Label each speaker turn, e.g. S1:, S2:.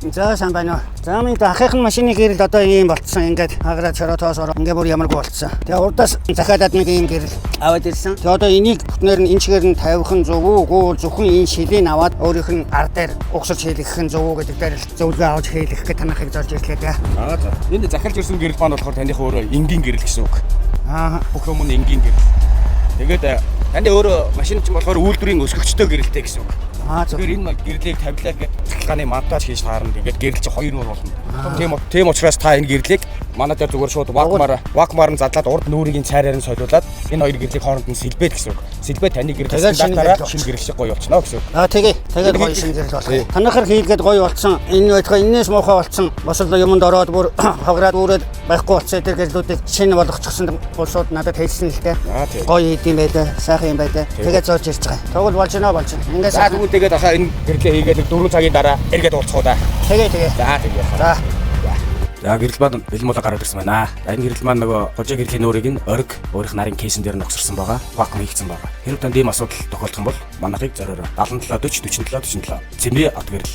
S1: За сайн байна уу. За минь ахыхын машины гэрэл одоо ийм болцсон. Ингээд аграа чоротоосоор ингээд бүр ямаргүй болцсон. Тэгээ урдаас захиалаад нэг ийм гэрэл аваад ирсэн. Тэгээ одоо энийг бүтнээр нь энэ чигээр нь тавих нь зөв үү? Зөвхөн энэ шилийг аваад өөрийнх нь ар дээр угсарч хийлгэх нь зөв үү гэдэг дээр зөвлөгөө авч хийлгэх гэх танахыг зорж ирлээ дээ.
S2: За. Энд захиалж ирсэн гэрэл маань болохоор таних өөрөө энгийн гэрэл гэсэн үг. Бүх юм нь энгийн гэрэл. Тэгээд таны өөрөө машин чинь болохоор үйлдвэрийн өсгөгчтэй гэрэлтэй гэсэн үг. Тэгэхээр энэ гэрлийг тавилаа гэдэг цахилгааны монтаж хийж таарна. Тэгээд гэрэл чинь хоёр нуур болно. Тийм учраас та энэ гэрлийг манай дээр зүгээр шууд вакмаар нь задлаад урд нүүрийн цайраар нь солиулаад энэ хоёр гэрлийг хооронд нь сэлбээд гэсэн үг. Сэлбээд таны гэрэл стандартаараа шинэ гэрэл шиг гоё болчихно гэсэн үг. Тэгээд гоё шинэ гэрэл болох. Танахаар хийлгээд гоё болцсон. Энэ байтугай энэс муухай болцсон. Босол юмд ороод бүр хограад үрээд байхгүй болцсон. Тэр гэрлүүдийг шинэ болгочихсон улсууд надад хэлсэн л дээ. Гоё идэм байдаа, сайхан юм байдаа. Тэгээд зоож ирж байгаа. Тэгвэл болж байна. Ингээд тэгээд ахаа энэ гэрлээ хийгээд 4 цагийн дараа эргээд уулзах уу да. Тэгээ. За гэрэл маань бэлмүүлэг гараад ирсэн байна. Энэ гэрэл маань нөгөө хожоо гэрлийн нүүрийг нь ориг өөрийнх нарийн кейсэн дээр нь огсорсон байгаа. Вакуум хийгдсэн байгаа. Хэрвээ танд ийм асуудал тохиолдох юм бол манайхыг зориорой. 77 40 47 47 Цэмбэ от гэрэл